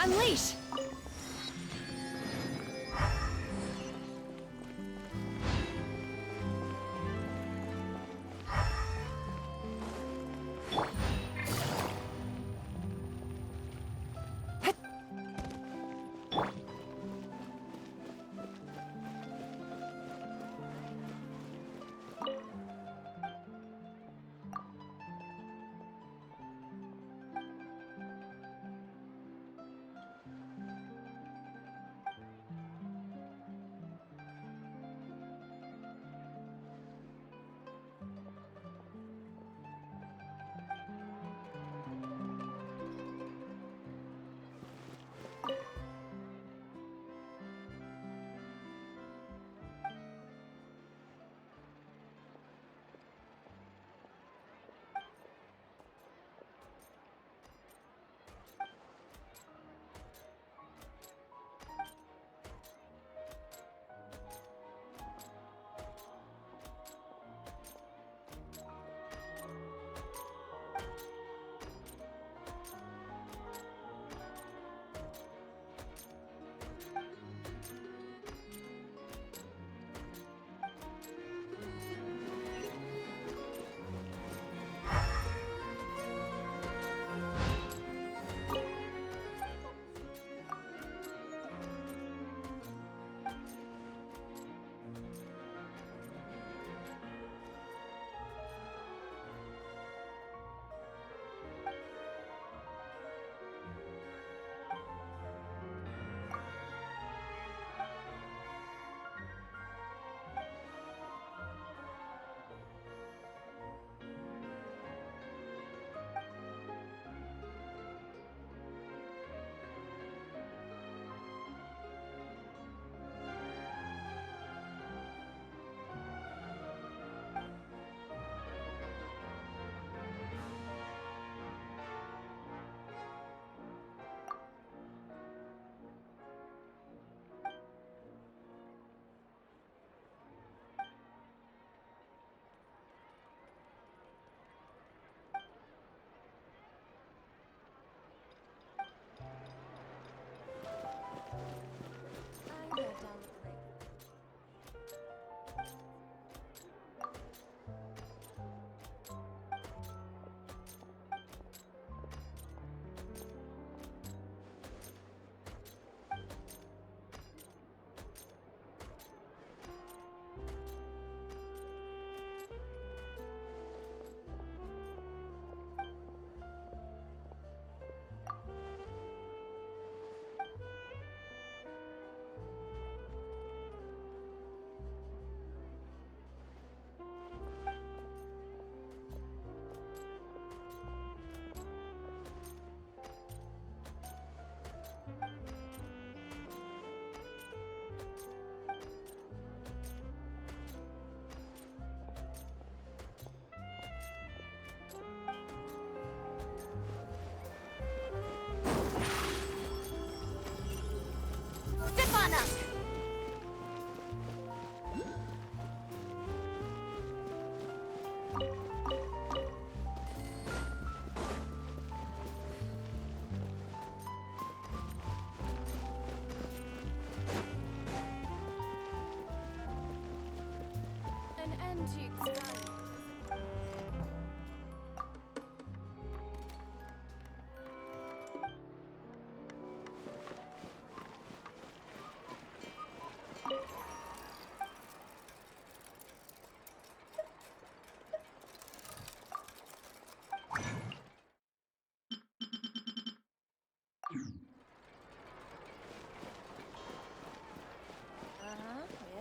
Unleash!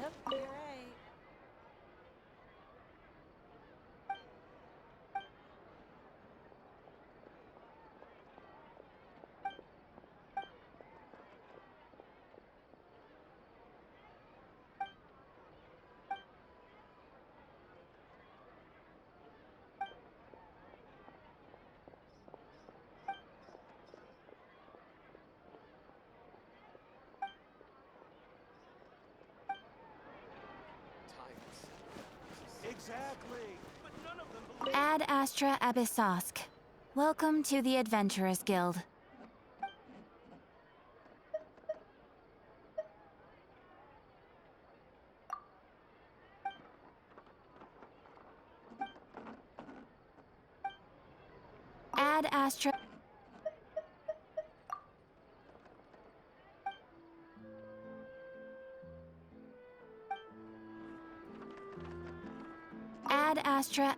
Yep, you're right. Exactly. But none of them believe. Ad Astra Abyssosk. Welcome to the Adventurers Guild. Add astra. Add astra.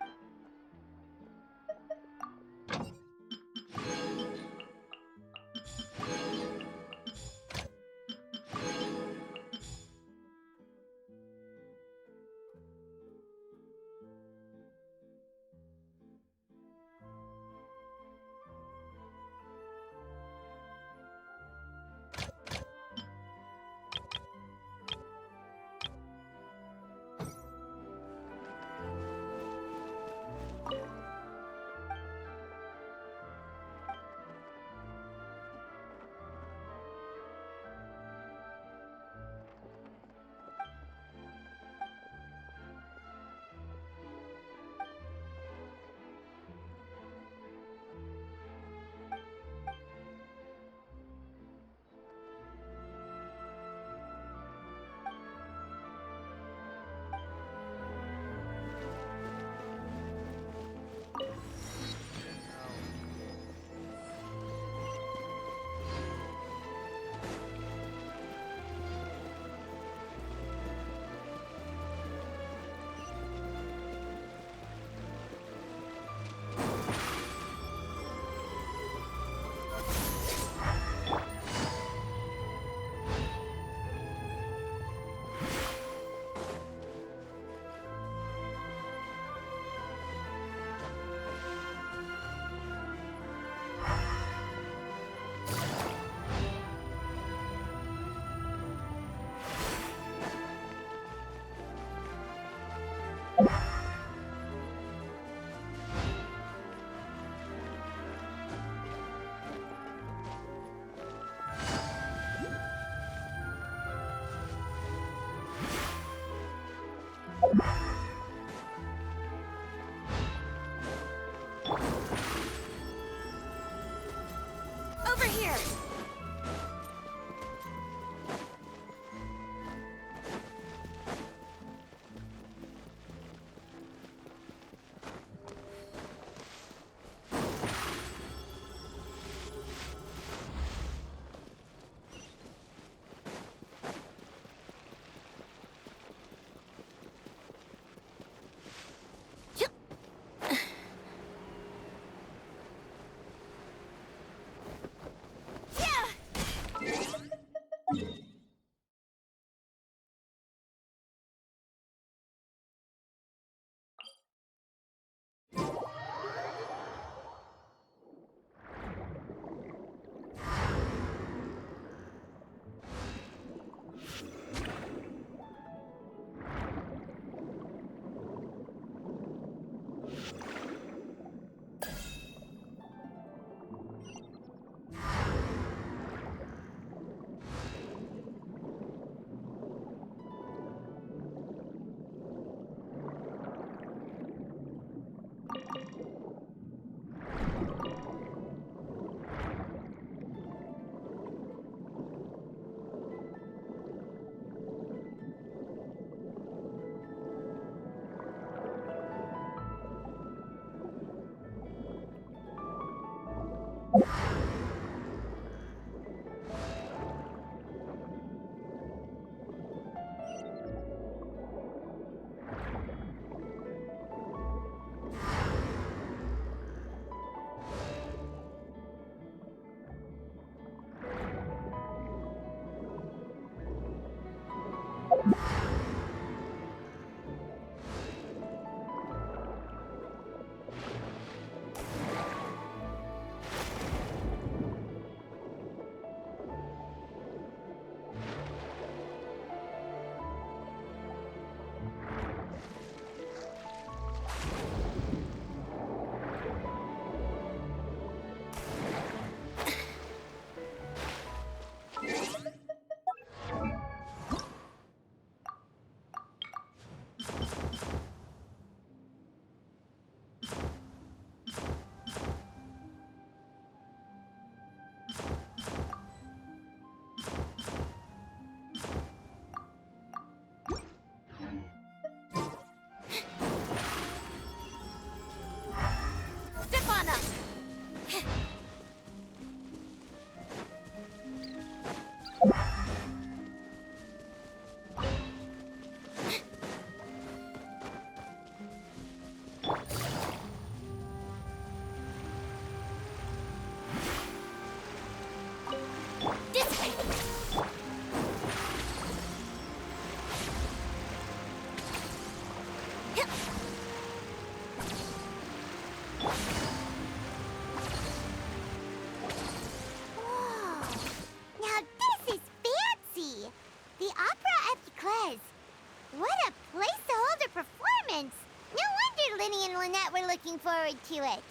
looking forward to it.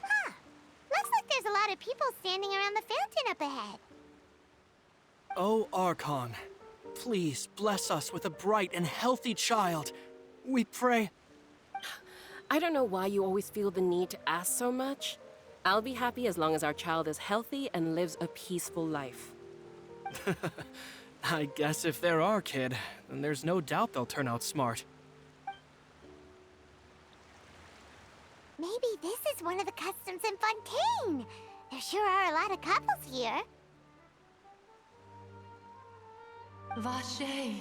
Huh. Looks like there's a lot of people standing around the fountain up ahead. Oh, Archon, please bless us with a bright and healthy child. We pray. I don't know why you always feel the need to ask so much. I'll be happy as long as our child is healthy and lives a peaceful life. I guess if they're our kid, then there's no doubt they'll turn out smart. Maybe this is one of the customs in Fontaine. There sure are a lot of couples here. Vache.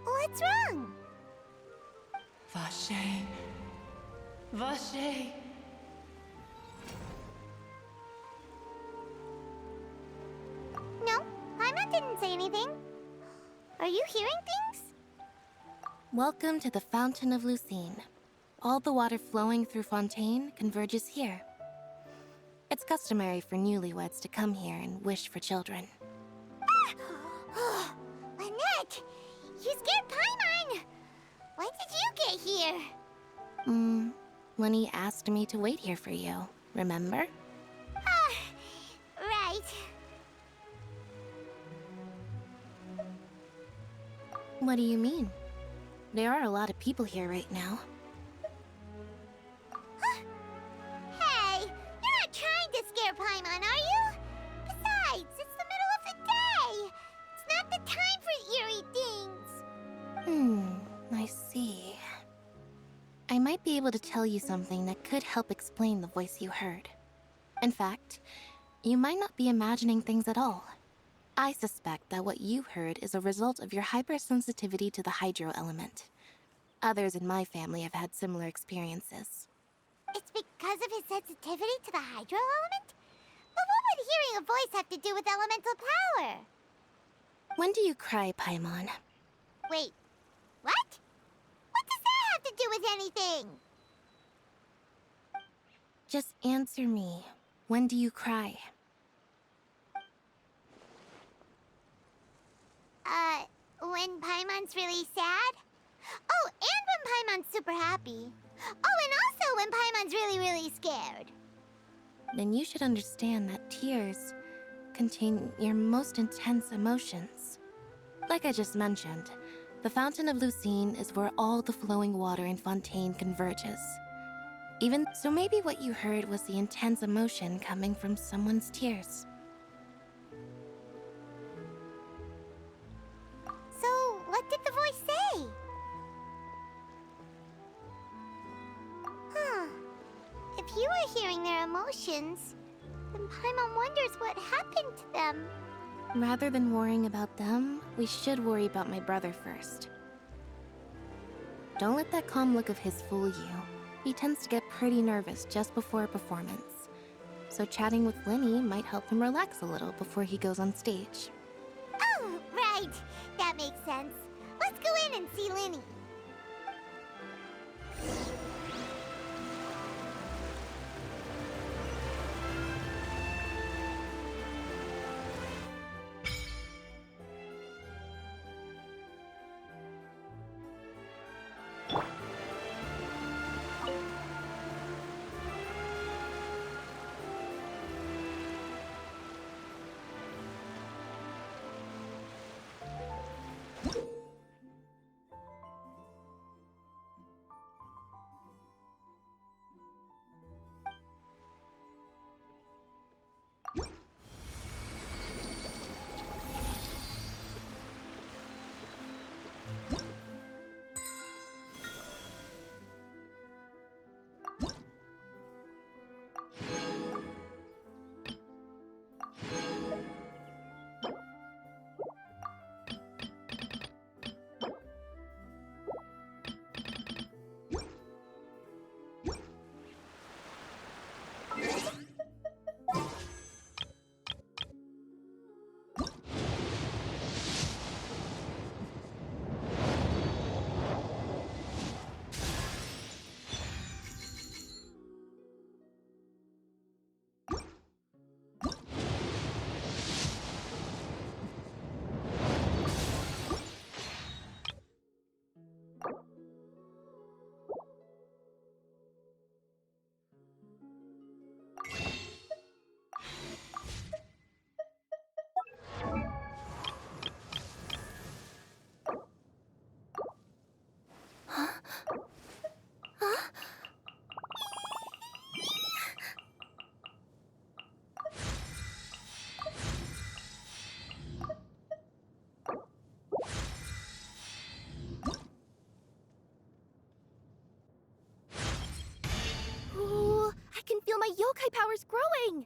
What's wrong? Vache. Vache. No, Paimon didn't say anything. Are you hearing things? Welcome to the Fountain of Lucine. All the water flowing through Fontaine converges here. It's customary for newlyweds to come here and wish for children. Ah! Lynette! You scared Paimon! When did you get here? Lyney asked me to wait here for you, remember? Ah, right. What do you mean? There are a lot of people here right now. Hey, you're not trying to scare Paimon, are you? Besides, it's the middle of the day. It's not the time for eerie things. I see. I might be able to tell you something that could help explain the voice you heard. In fact, you might not be imagining things at all. I suspect that what you heard is a result of your hypersensitivity to the hydro element. Others in my family have had similar experiences. It's because of his sensitivity to the hydro element? But what would hearing a voice have to do with elemental power? When do you cry, Paimon? Wait, what? What does that have to do with anything? Just answer me. When do you cry? When Paimon's really sad? Oh, and when Paimon's super happy. Oh, and also when Paimon's really, really scared. Then you should understand that tears contain your most intense emotions. Like I just mentioned, the Fountain of Lucine is where all the flowing water in Fontaine converges. Even so, maybe what you heard was the intense emotion coming from someone's tears. So, what did the voice say? Huh. If you were hearing their emotions, then Paimon wonders what happened to them. Rather than worrying about them, we should worry about my brother first. Don't let that calm look of his fool you. He tends to get pretty nervous just before a performance. So chatting with Lyney might help him relax a little before he goes on stage. Oh, right. That makes sense. Let's go in and see Lyney. my yokai power's growing!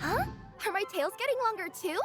Huh? Are my tails getting longer too?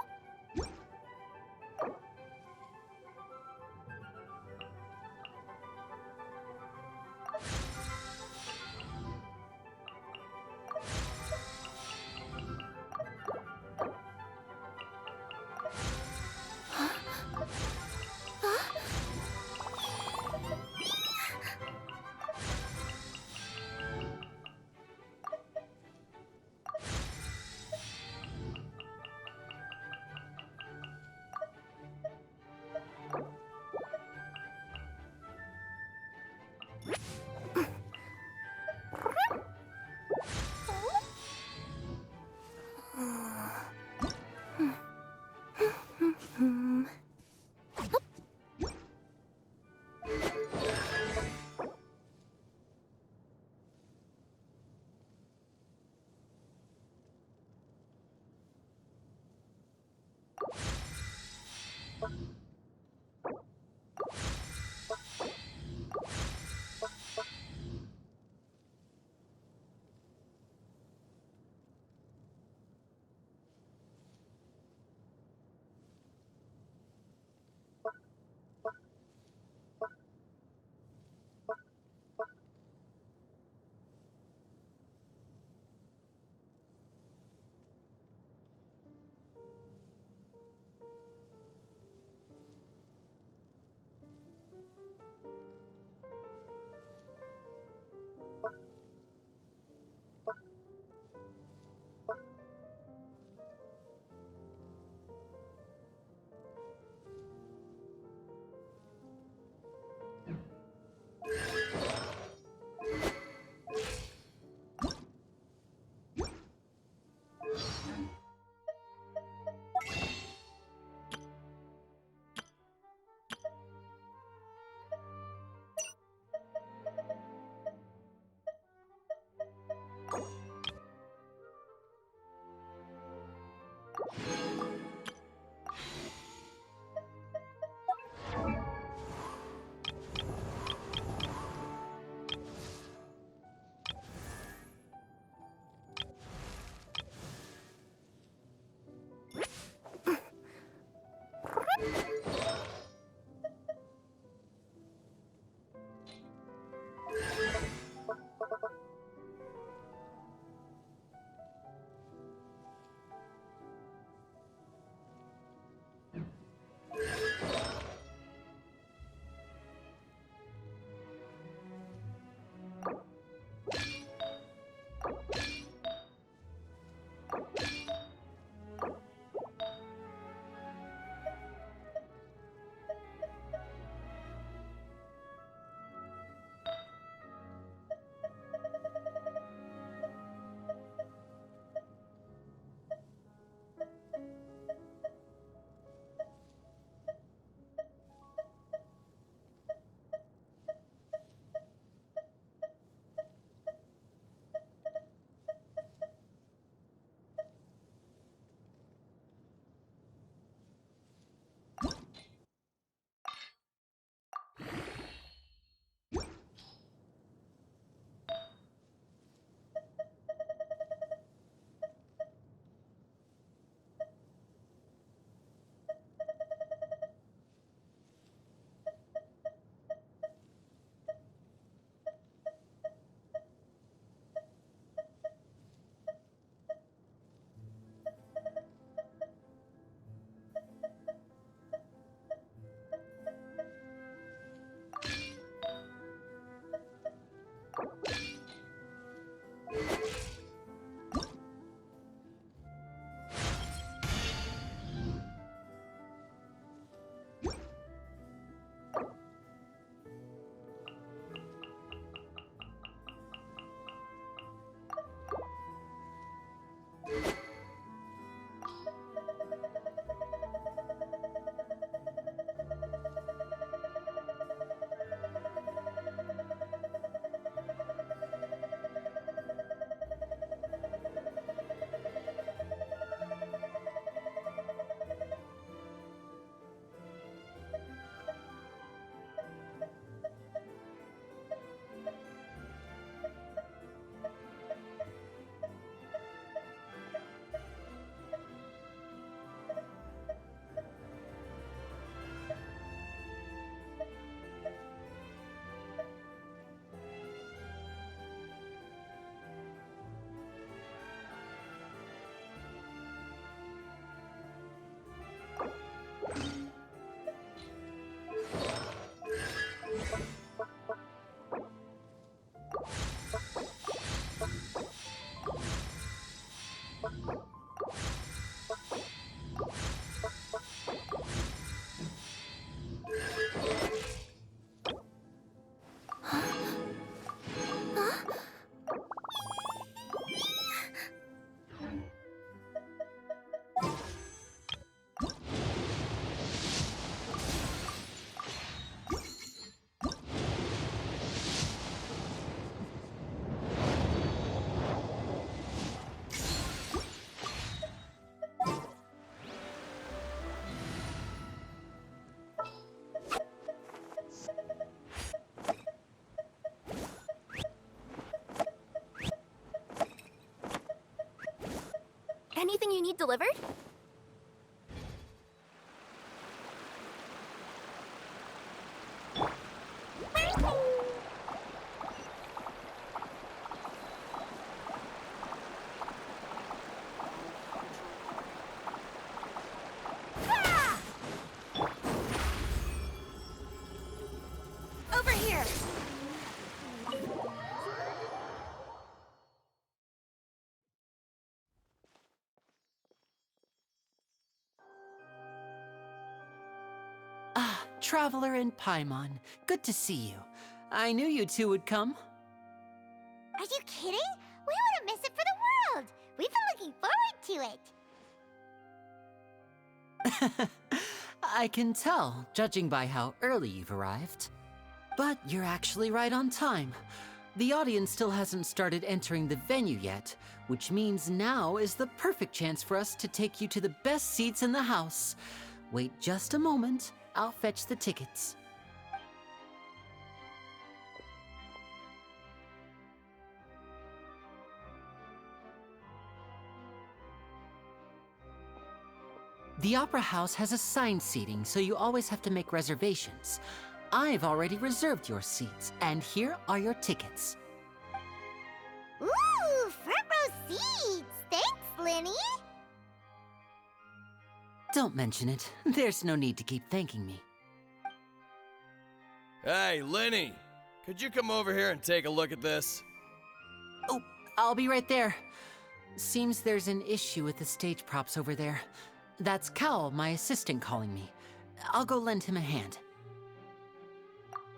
Anything you need delivered? Over here! Ah, Traveler and Paimon. Good to see you. I knew you two would come. Are you kidding? We wouldn't miss it for the world! We've been looking forward to it! I can tell, judging by how early you've arrived. But you're actually right on time. The audience still hasn't started entering the venue yet, which means now is the perfect chance for us to take you to the best seats in the house. Wait just a moment. I'll fetch the tickets. The Opera House has assigned seating, so you always have to make reservations. I've already reserved your seats, and here are your tickets. Ooh, front row seats! Thanks, Lyney! Don't mention it. There's no need to keep thanking me. Hey, Lyney! Could you come over here and take a look at this? Oh, I'll be right there. Seems there's an issue with the stage props over there. That's Cal, my assistant, calling me. I'll go lend him a hand.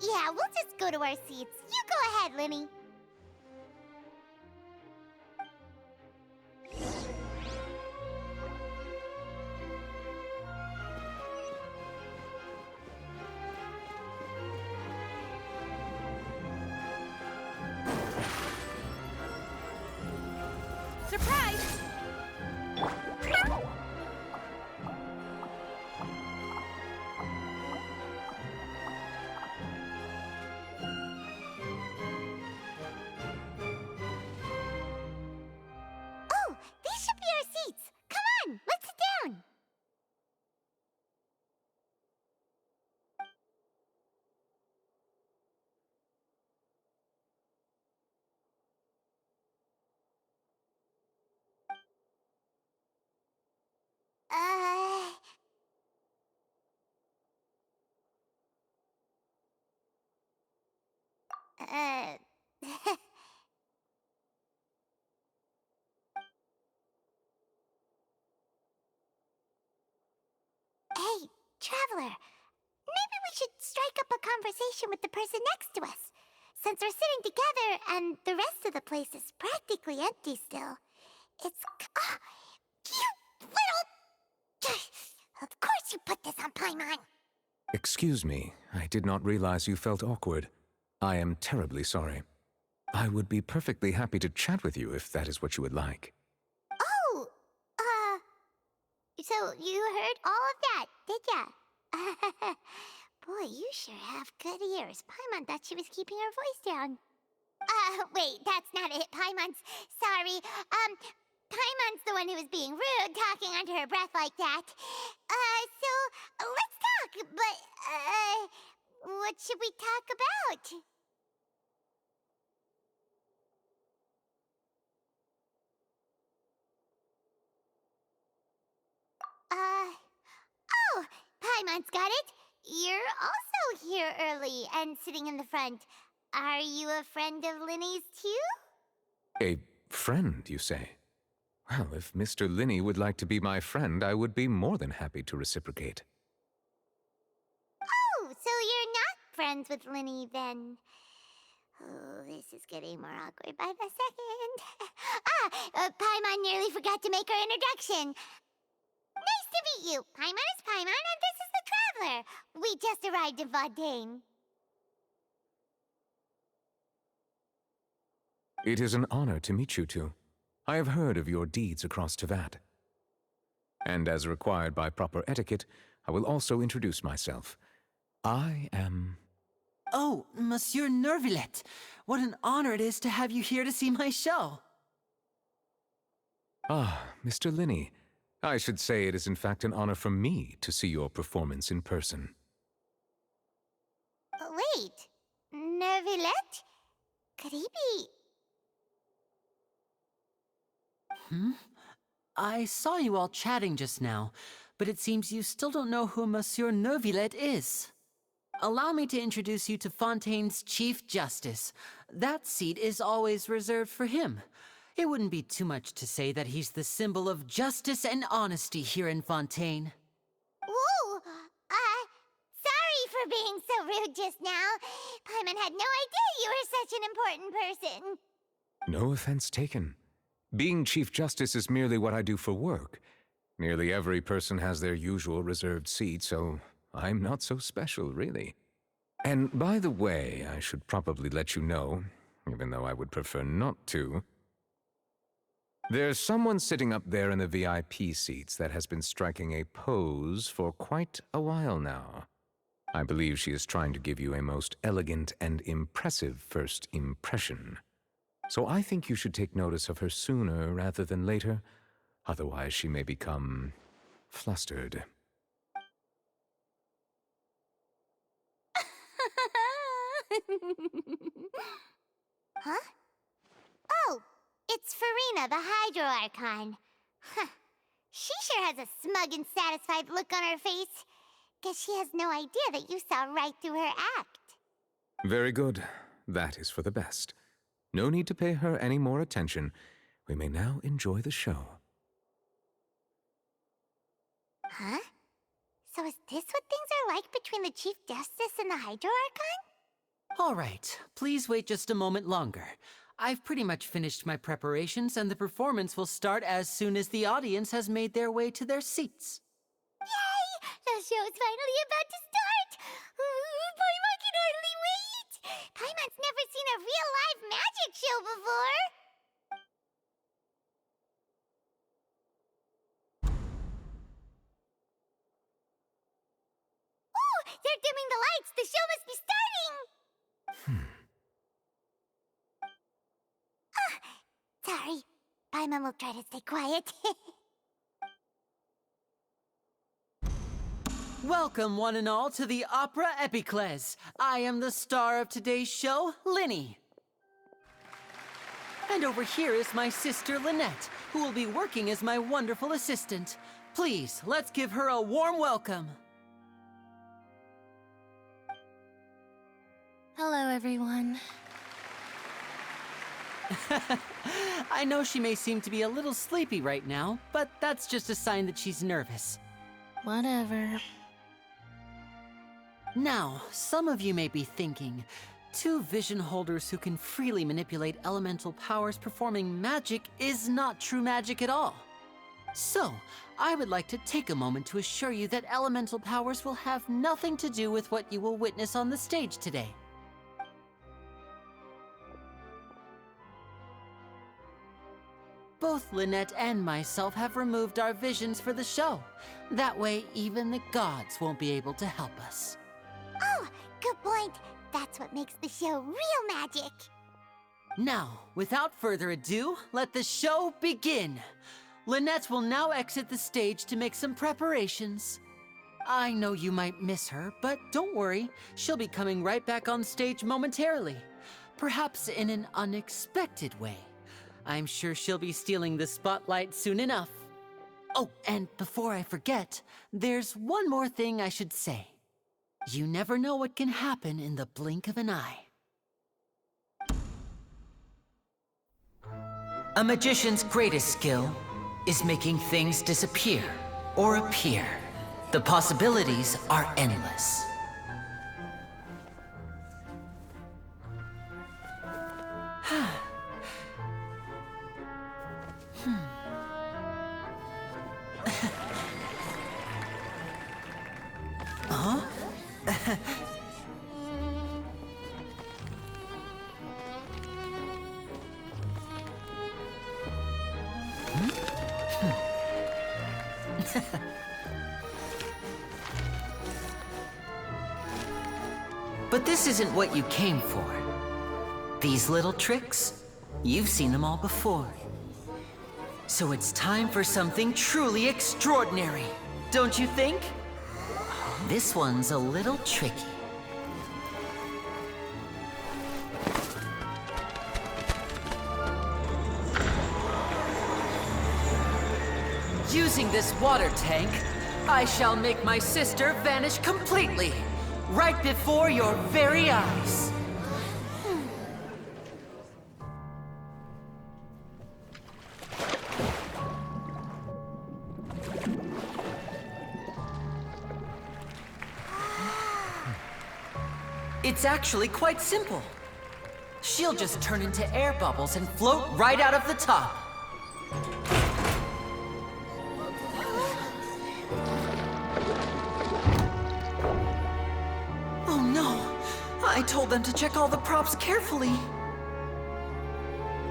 Yeah, we'll just go to our seats. You go ahead, Lyney. Surprise! Oh, these should be our seats. Come on, let's sit down. Uh... Uh... Hey, Traveler. Maybe we should strike up a conversation with the person next to us. Since we're sitting together and the rest of the place is practically empty still. It's... Ah, you little... Of course you put this on Paimon. Excuse me, I did not realize you felt awkward. I am terribly sorry. I would be perfectly happy to chat with you if that is what you would like. Oh, so you heard all of that, did ya? Boy, you sure have good ears. Paimon thought she was keeping her voice down. Wait, that's not it. Paimon's... Sorry. Paimon's the one who was being rude, talking under her breath like that. So, let's talk, but, what should we talk about? Oh, Paimon's got it. You're also here early and sitting in the front. Are you a friend of Lyney's too? A friend, you say? Well, if Mr. Lyney would like to be my friend, I would be more than happy to reciprocate. Oh, so you're not friends with Lyney then? Oh, this is getting more awkward by the second. Paimon nearly forgot to make her introduction. Nice to meet you. Paimon is Paimon, and this is the Traveler. We just arrived in Vaudain. It is an honor to meet you two. I have heard of your deeds across Tevat. And as required by proper etiquette, I will also introduce myself. I am... Oh, Monsieur Nervillet. What an honor it is to have you here to see my show. Ah, Mr. Lyney. I should say it is in fact an honor for me to see your performance in person. Wait, Neuvillette? Could he be... I saw you all chatting just now, but it seems you still don't know who Monsieur Neuvillette is. Allow me to introduce you to Fontaine's Chief Justice. That seat is always reserved for him. It wouldn't be too much to say that he's the symbol of justice and honesty here in Fontaine. Whoa! Sorry for being so rude just now. Paimon had no idea you were such an important person. No offense taken. Being Chief Justice is merely what I do for work. Nearly every person has their usual reserved seat, so I'm not so special, really. And by the way, I should probably let you know, even though I would prefer not to. There's someone sitting up there in the VIP seats that has been striking a pose for quite a while now. I believe she is trying to give you a most elegant and impressive first impression. So I think you should take notice of her sooner rather than later, otherwise she may become flustered. Huh? Oh, it's Farina, the Hydro Archon. Huh. She sure has a smug and satisfied look on her face. Guess she has no idea that you saw right through her act. Very good. That is for the best. No need to pay her any more attention. We may now enjoy the show. Huh? So is this what things are like between the Chief Justice and the Hydro Archon? All right, please wait just a moment longer. I've pretty much finished my preparations, and the performance will start as soon as the audience has made their way to their seats. Yay! The show's finally about to start! Paimon can hardly wait! Paimon's never seen a real live magic show before! Ooh! They're dimming the lights! The show must be starting! Sorry. Paimon will try to stay quiet. Welcome, one and all, to the Opera Epiclese. I am the star of today's show, Lyney. And over here is my sister, Lynette, who will be working as my wonderful assistant. Please, let's give her a warm welcome. Hello, everyone. I know she may seem to be a little sleepy right now, but that's just a sign that she's nervous. Whatever. Now, some of you may be thinking, two vision holders who can freely manipulate elemental powers performing magic is not true magic at all. So, I would like to take a moment to assure you that elemental powers will have nothing to do with what you will witness on the stage today. Both Lynette and myself have removed our visions for the show. That way, even the gods won't be able to help us. Oh, good point. That's what makes the show real magic. Now, without further ado, let the show begin. Lynette will now exit the stage to make some preparations. I know you might miss her, but don't worry. She'll be coming right back on stage momentarily. Perhaps in an unexpected way. I'm sure she'll be stealing the spotlight soon enough. Oh, and before I forget, there's one more thing I should say. You never know what can happen in the blink of an eye. A magician's greatest skill is making things disappear or appear. The possibilities are endless. But this isn't what you came for. These little tricks, you've seen them all before. So it's time for something truly extraordinary, don't you think? This one's a little tricky. Using this water tank, I shall make my sister vanish completely, right before your very eyes. It's actually quite simple. She'll just turn into air bubbles and float right out of the top. Oh no! I told them to check all the props carefully.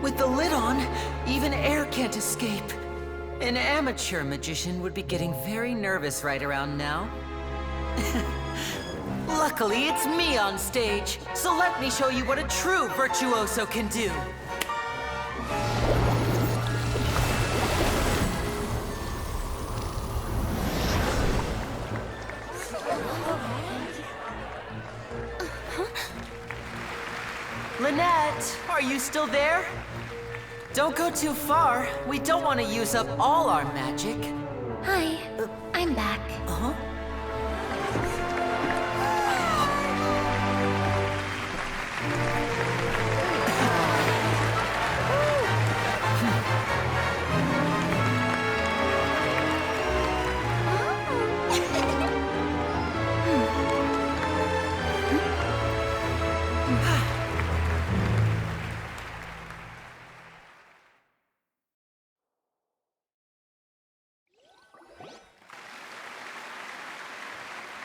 With the lid on, even air can't escape. An amateur magician would be getting very nervous right around now. Luckily, it's me on stage, so let me show you what a true virtuoso can do. Lynette, are you still there? Don't go too far. We don't want to use up all our magic. Hi, I'm back. Uh-huh.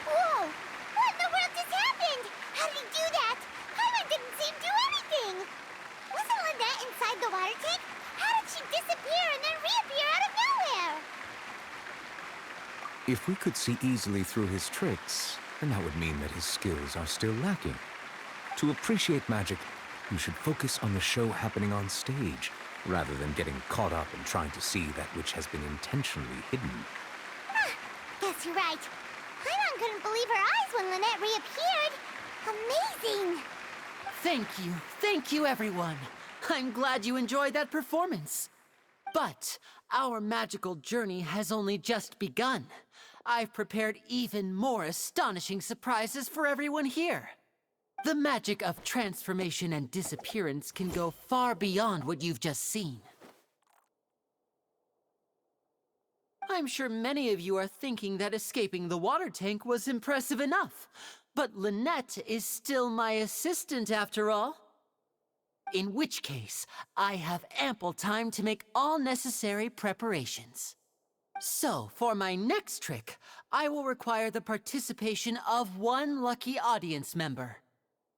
Whoa! What in the world just happened? How did he do that? Paimon didn't see him do anything. Wasn't Lynette inside the water tank? How did she disappear and then reappear out of nowhere? If we could see easily through his tricks, then that would mean that his skills are still lacking. To appreciate magic, you should focus on the show happening on stage, rather than getting caught up in trying to see that which has been intentionally hidden. Guess you're right. Paimon couldn't believe her eyes when Lynette reappeared. Amazing! Thank you everyone. I'm glad you enjoyed that performance. But our magical journey has only just begun. I've prepared even more astonishing surprises for everyone here. The magic of transformation and disappearance can go far beyond what you've just seen. I'm sure many of you are thinking that escaping the water tank was impressive enough, but Lynette is still my assistant after all. In which case, I have ample time to make all necessary preparations. So, for my next trick, I will require the participation of one lucky audience member.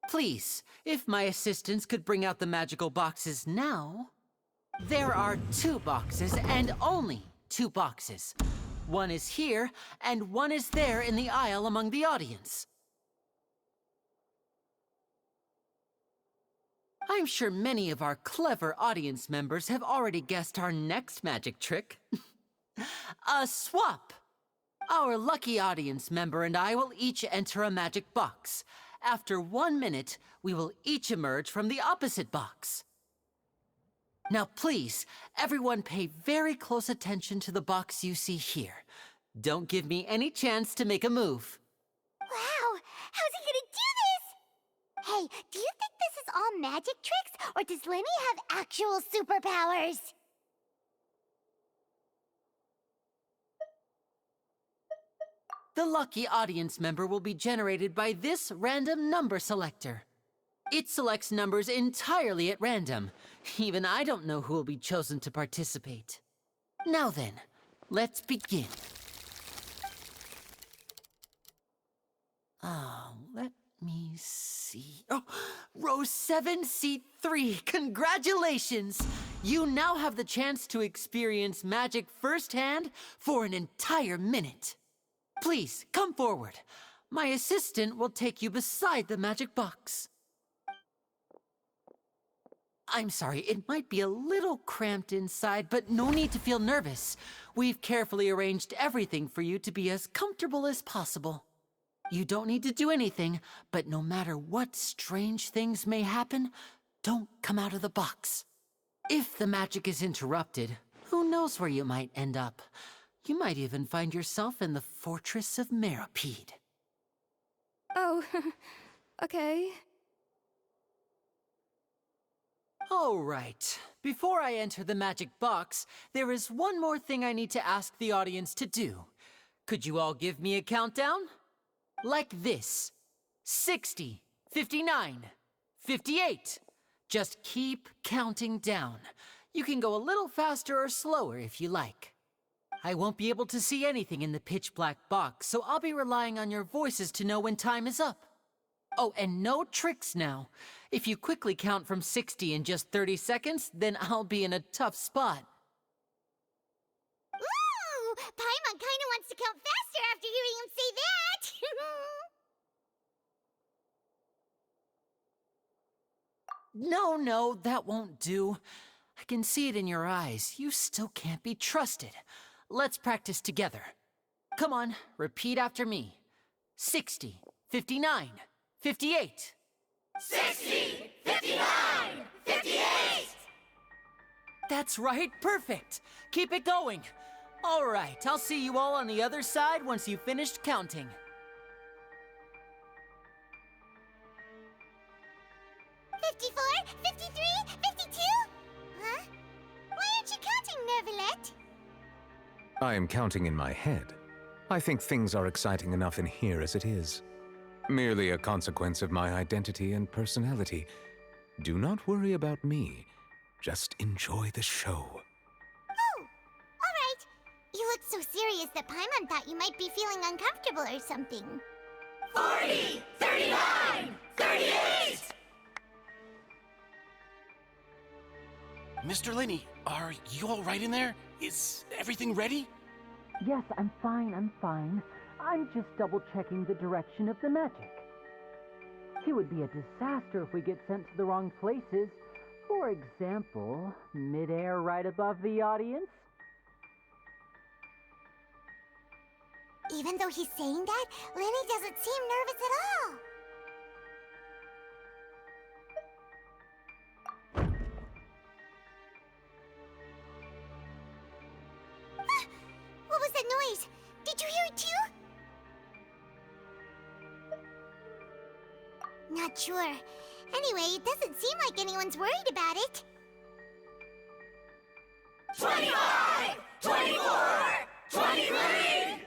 Please, if my assistants could bring out the magical boxes now. There are 2 boxes and only 2 boxes. One is here and one is there in the aisle among the audience. I'm sure many of our clever audience members have already guessed our next magic trick. A swap! Our lucky audience member and I will each enter a magic box. After 1 minute, we will each emerge from the opposite box. Now please, everyone pay very close attention to the box you see here. Don't give me any chance to make a move. Wow! How's he gonna do this? Hey, do you think this is all magic tricks, or does Lyney have actual superpowers? The lucky audience member will be generated by this random number selector. It selects numbers entirely at random. Even I don't know who will be chosen to participate. Now then, let's begin. Let me see. Oh, row 7, seat 3. Congratulations! You now have the chance to experience magic firsthand for an entire minute. Please, come forward. My assistant will take you beside the magic box. I'm sorry, it might be a little cramped inside, but no need to feel nervous. We've carefully arranged everything for you to be as comfortable as possible. You don't need to do anything, but no matter what strange things may happen, don't come out of the box. If the magic is interrupted, who knows where you might end up? You might even find yourself in the Fortress of Meropide. Oh, okay. All right. Before I enter the magic box, there is one more thing I need to ask the audience to do. Could you all give me a countdown? Like this. 60, 59, 58. Just keep counting down. You can go a little faster or slower if you like. I won't be able to see anything in the pitch black box, so I'll be relying on your voices to know when time is up. Oh, and no tricks now. If you quickly count from 60 in just 30 seconds, then I'll be in a tough spot. Ooh! Paimon kinda wants to count faster after hearing him say that! No, that won't do. I can see it in your eyes. You still can't be trusted. Let's practice together. Come on, repeat after me. 60, 59, 58. 60! 59! 58! That's right, perfect. Keep it going. All right, I'll see you all on the other side once you've finished counting. 54, 53, 52? Huh? Why aren't you counting, Nervalet? I am counting in my head. I think things are exciting enough in here as it is. Merely a consequence of my identity and personality. Do not worry about me. Just enjoy the show. Oh, all right. You look so serious that Paimon thought you might be feeling uncomfortable or something. 40, 39, 38! Mr. Lyney, are you all right in there? Is everything ready? Yes, I'm fine. I'm just double-checking the direction of the magic. It would be a disaster if we get sent to the wrong places. For example, mid-air right above the audience. Even though he's saying that, Lyney doesn't seem nervous at all. What was that noise? Did you hear it too? Not sure. Anyway, it doesn't seem like anyone's worried about it. 25! 24! 23!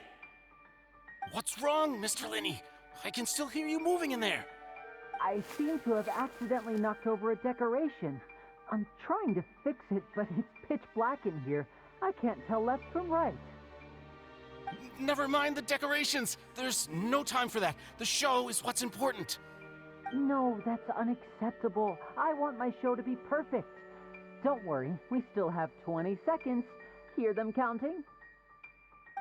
What's wrong, Mr. Lyney? I can still hear you moving in there. I seem to have accidentally knocked over a decoration. I'm trying to fix it, but it's pitch black in here. I can't tell left from right. Never mind the decorations. There's no time for that. The show is what's important. No, that's unacceptable. I want my show to be perfect. Don't worry, we still have 20 seconds. Hear them counting?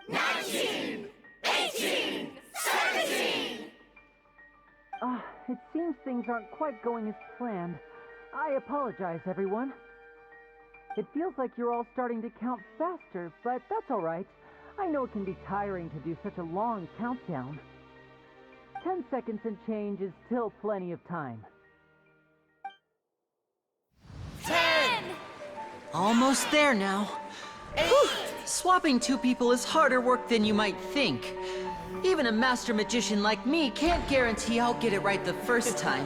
19! 18! 17! It seems things aren't quite going as planned. I apologize, everyone. It feels like you're all starting to count faster, but that's all right. I know it can be tiring to do such a long countdown. 10 seconds and change is still plenty of time. 10! Almost there now. Whew. Swapping two people is harder work than you might think. Even a master magician like me can't guarantee I'll get it right the first time.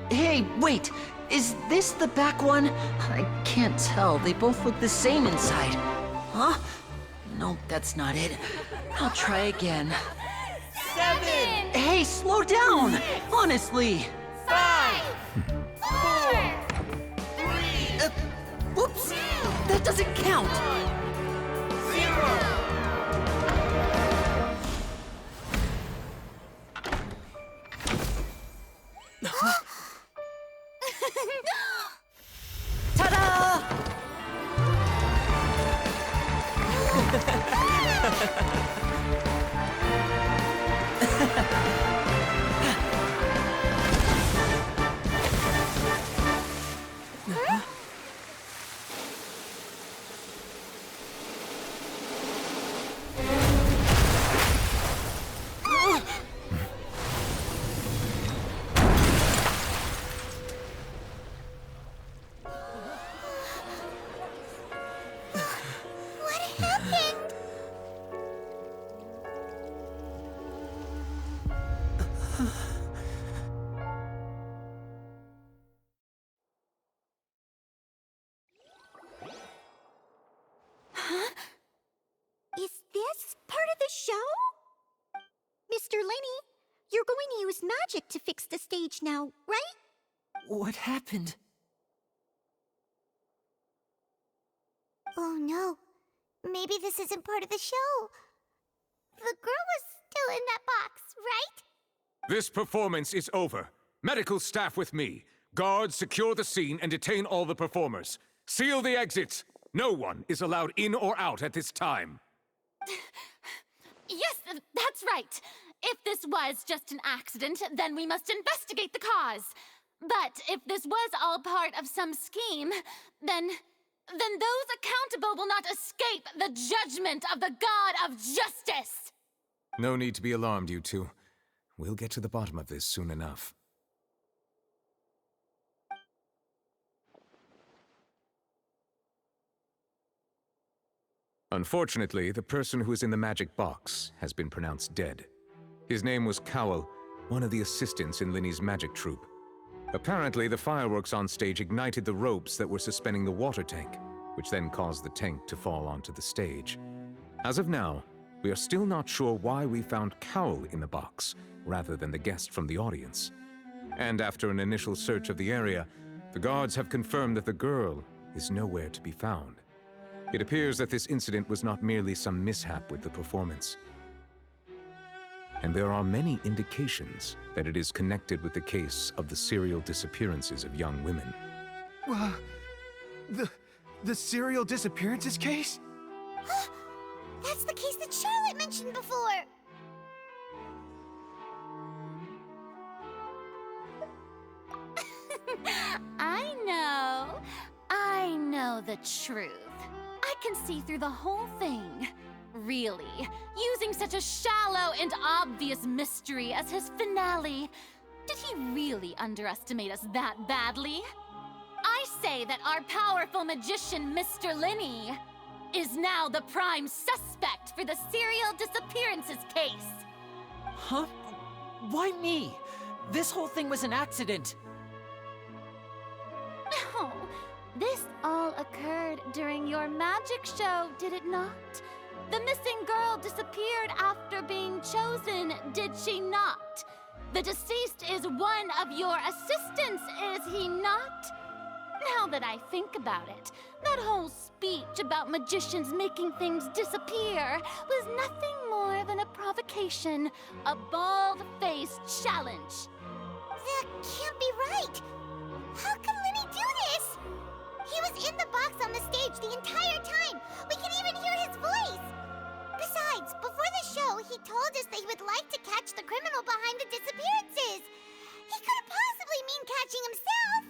Hey, wait! Is this the back one? I can't tell. They both look the same inside. Huh? No, that's not it. I'll try again. 7! Hey, slow down! Honestly! 5! 4! 3! Whoops! That doesn't count! 0! Ta-da! Mr. Lyney, you're going to use magic to fix the stage now, right? What happened? Oh no. Maybe this isn't part of the show. The girl was still in that box, right? This performance is over. Medical staff with me. Guards, secure the scene and detain all the performers. Seal the exits. No one is allowed in or out at this time. Yes, that's right. If this was just an accident, then we must investigate the cause. But if this was all part of some scheme, then those accountable will not escape the judgment of the God of Justice! No need to be alarmed, you two. We'll get to the bottom of this soon enough. Unfortunately, the person who is in the magic box has been pronounced dead. His name was Cowell, one of the assistants in Lyney's magic troupe. Apparently, the fireworks on stage ignited the ropes that were suspending the water tank, which then caused the tank to fall onto the stage. As of now, we are still not sure why we found Cowell in the box, rather than the guest from the audience. And after an initial search of the area, the guards have confirmed that the girl is nowhere to be found. It appears that this incident was not merely some mishap with the performance. And there are many indications that it is connected with the case of the serial disappearances of young women. The serial disappearances case? That's the case that Charlotte mentioned before! I know the truth. I can see through the whole thing. Really, using such a shallow and obvious mystery as his finale, did he really underestimate us that badly? I say that our powerful magician, Mr. Lyney, is now the prime suspect for the serial disappearances case. Huh? Why me? This whole thing was an accident. No, this all occurred during your magic show, did it not? The missing girl disappeared after being chosen, did she not? The deceased is one of your assistants, is he not? Now that I think about it, that whole speech about magicians making things disappear was nothing more than a provocation, a bald-faced challenge. That can't be right! How can Lyney do this? He was in the box on the stage the entire time! We can even hear his voice! Besides, before the show, he told us that he would like to catch the criminal behind the disappearances! He couldn't possibly mean catching himself!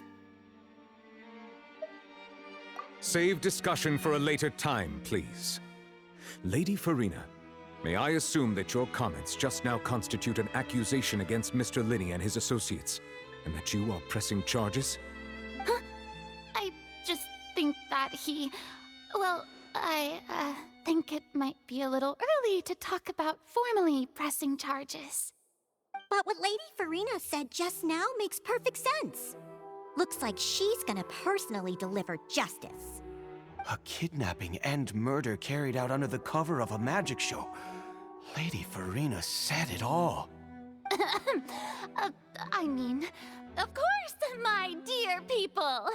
Save discussion for a later time, please. Lady Farina, may I assume that your comments just now constitute an accusation against Mr. Lyney and his associates, and that you are pressing charges? Huh? I just think that I think it might be a little early to talk about formally pressing charges. But what Lady Farina said just now makes perfect sense. Looks like she's gonna personally deliver justice. A kidnapping and murder carried out under the cover of a magic show. Lady Farina said it all. I mean, of course, my dear people.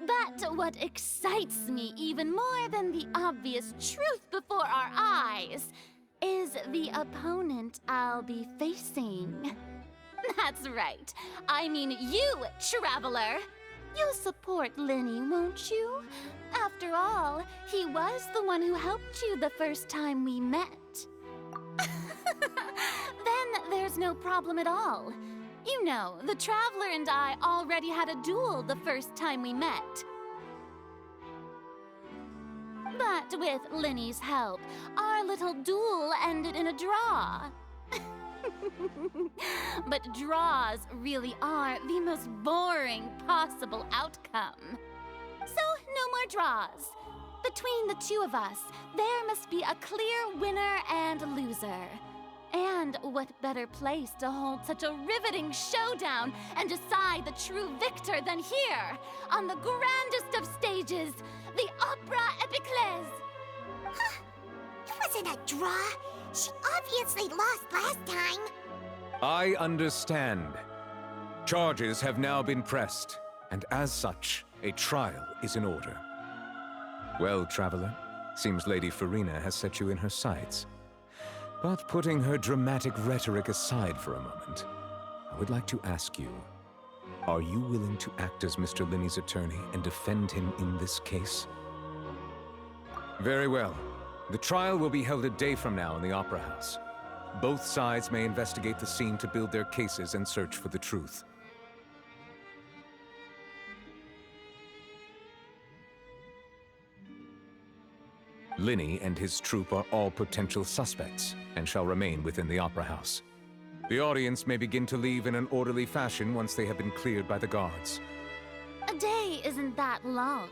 But what excites me even more than the obvious truth before our eyes is the opponent I'll be facing. That's right. I mean you, Traveler. You'll support Lyney, won't you? After all, he was the one who helped you the first time we met. Then there's no problem at all. You know, the Traveler and I already had a duel the first time we met. But with Lyney's help, our little duel ended in a draw. But draws really are the most boring possible outcome. So, no more draws. Between the two of us, there must be a clear winner and loser. And what better place to hold such a riveting showdown and decide the true victor than here, on the grandest of stages, the Opera Epiclese. Huh? It wasn't a draw. She obviously lost last time. I understand. Charges have now been pressed, and as such, a trial is in order. Well, Traveler, seems Lady Farina has set you in her sights. But putting her dramatic rhetoric aside for a moment, I would like to ask you, are you willing to act as Mr. Lyney's attorney and defend him in this case? Very well. The trial will be held a day from now in the Opera House. Both sides may investigate the scene to build their cases and search for the truth. Lyney and his troupe are all potential suspects and shall remain within the Opera House. The audience may begin to leave in an orderly fashion once they have been cleared by the guards. A day isn't that long.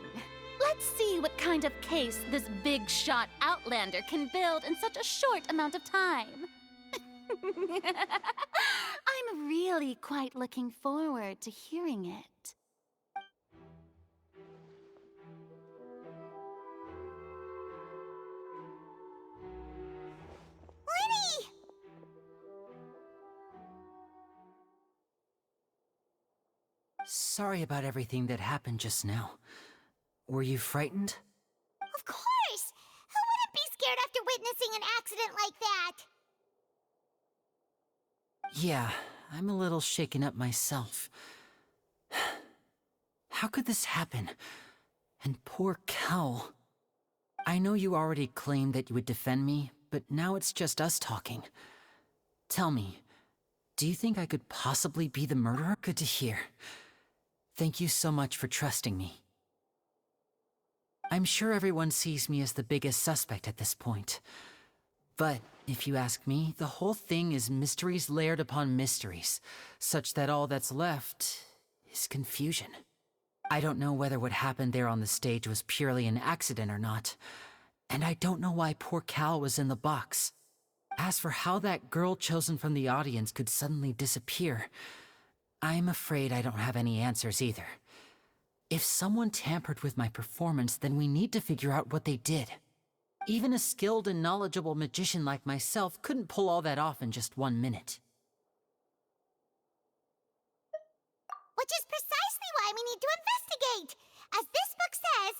Let's see what kind of case this big-shot Outlander can build in such a short amount of time. I'm really quite looking forward to hearing it. Lyney! Sorry about everything that happened just now. Were you frightened? Of course! Who wouldn't be scared after witnessing an accident like that? Yeah, I'm a little shaken up myself. How could this happen? And poor Cal. I know you already claimed that you would defend me, but now it's just us talking. Tell me, do you think I could possibly be the murderer? Good to hear. Thank you so much for trusting me. I'm sure everyone sees me as the biggest suspect at this point. But, if you ask me, the whole thing is mysteries layered upon mysteries, such that all that's left is confusion. I don't know whether what happened there on the stage was purely an accident or not, and I don't know why poor Cal was in the box. As for how that girl chosen from the audience could suddenly disappear, I'm afraid I don't have any answers either. If someone tampered with my performance, then we need to figure out what they did. Even a skilled and knowledgeable magician like myself couldn't pull all that off in just 1 minute. Which is precisely why we need to investigate! As this book says,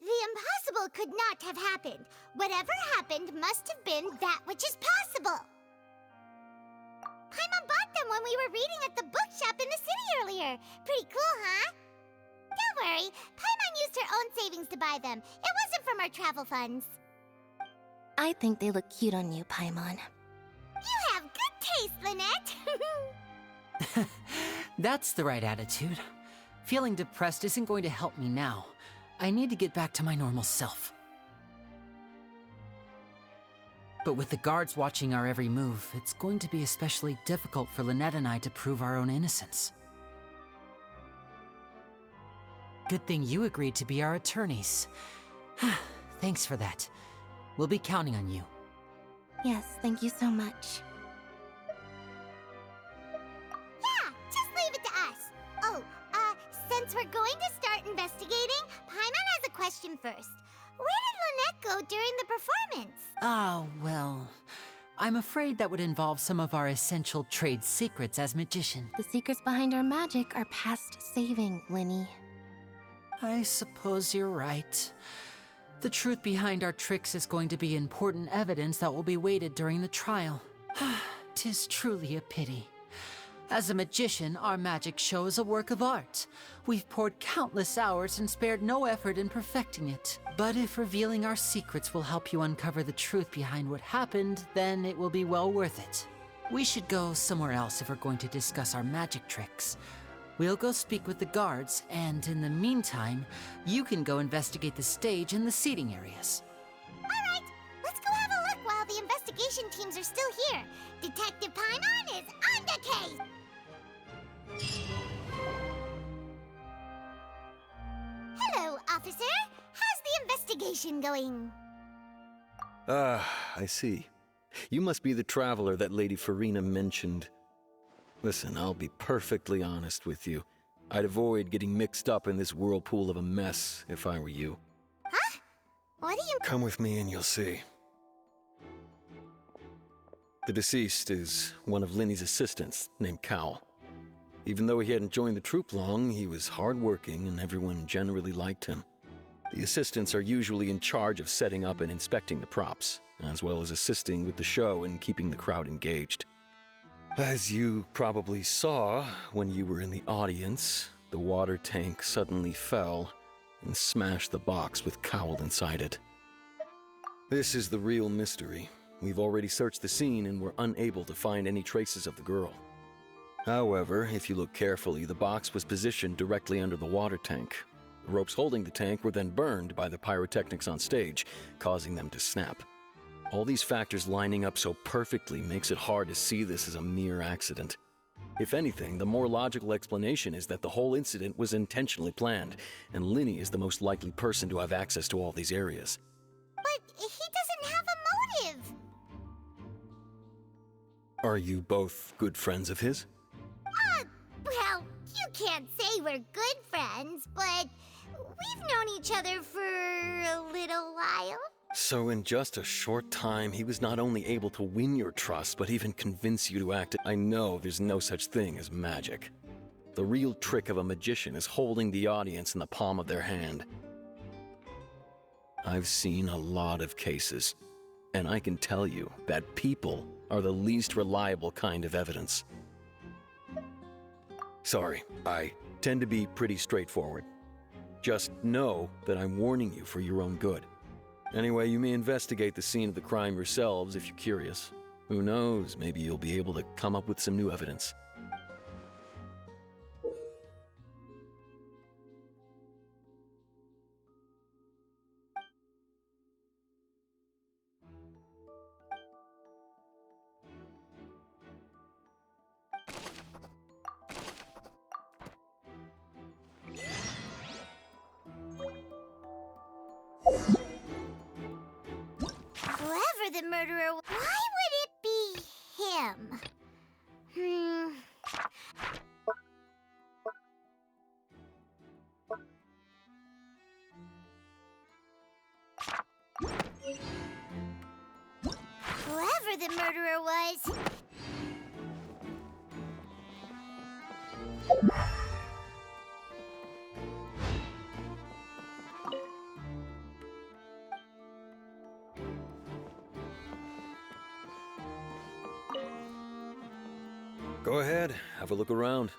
the impossible could not have happened. Whatever happened must have been that which is possible. Paimon bought them when we were reading at the bookshop in the city earlier. Pretty cool, huh? Don't worry, Paimon used her own savings to buy them. It wasn't from our travel funds. I think they look cute on you, Paimon. You have good taste, Lynette! That's the right attitude. Feeling depressed isn't going to help me now. I need to get back to my normal self. But with the guards watching our every move, it's going to be especially difficult for Lynette and I to prove our own innocence. Good thing you agreed to be our attorneys. Thanks for that. We'll be counting on you. Yes, thank you so much. Yeah, just leave it to us. Oh, since we're going to start investigating, Paimon has a question first. Where did Lynette go during the performance? Oh, well, I'm afraid that would involve some of our essential trade secrets as magician. The secrets behind our magic are past saving, Lyney. I suppose you're right. The truth behind our tricks is going to be important evidence that will be weighted during the trial. 'Tis truly a pity. As a magician, our magic show is a work of art. We've poured countless hours and spared no effort in perfecting it. But if revealing our secrets will help you uncover the truth behind what happened, then it will be well worth it. We should go somewhere else if we're going to discuss our magic tricks. We'll go speak with the guards, and in the meantime, you can go investigate the stage and the seating areas. Alright, let's go have a look while the investigation teams are still here. Detective Paimon is on the case! Hello, officer. How's the investigation going? I see. You must be the traveler that Lady Farina mentioned. Listen, I'll be perfectly honest with you. I'd avoid getting mixed up in this whirlpool of a mess if I were you. Huh? What do you... Come with me and you'll see. The deceased is one of Lyney's assistants, named Cal. Even though he hadn't joined the troupe long, he was hardworking and everyone generally liked him. The assistants are usually in charge of setting up and inspecting the props, as well as assisting with the show and keeping the crowd engaged. As you probably saw when you were in the audience, the water tank suddenly fell and smashed the box with Cowl inside it. This is the real mystery. We've already searched the scene and were unable to find any traces of the girl. However, if you look carefully, the box was positioned directly under the water tank. The ropes holding the tank were then burned by the pyrotechnics on stage, causing them to snap. All these factors lining up so perfectly makes it hard to see this as a mere accident. If anything, the more logical explanation is that the whole incident was intentionally planned, and Lyney is the most likely person to have access to all these areas. But he doesn't have a motive. Are you both good friends of his? Well, you can't say we're good friends, but we've known each other for a little while. So in just a short time, he was not only able to win your trust, but even convince you to act. I know there's no such thing as magic. The real trick of a magician is holding the audience in the palm of their hand. I've seen a lot of cases, and I can tell you that people are the least reliable kind of evidence. Sorry, I tend to be pretty straightforward. Just know that I'm warning you for your own good. Anyway, you may investigate the scene of the crime yourselves if you're curious. Who knows, maybe you'll be able to come up with some new evidence. Whoever the murderer, why would it be him? Whoever the murderer was... Go ahead, have a look around.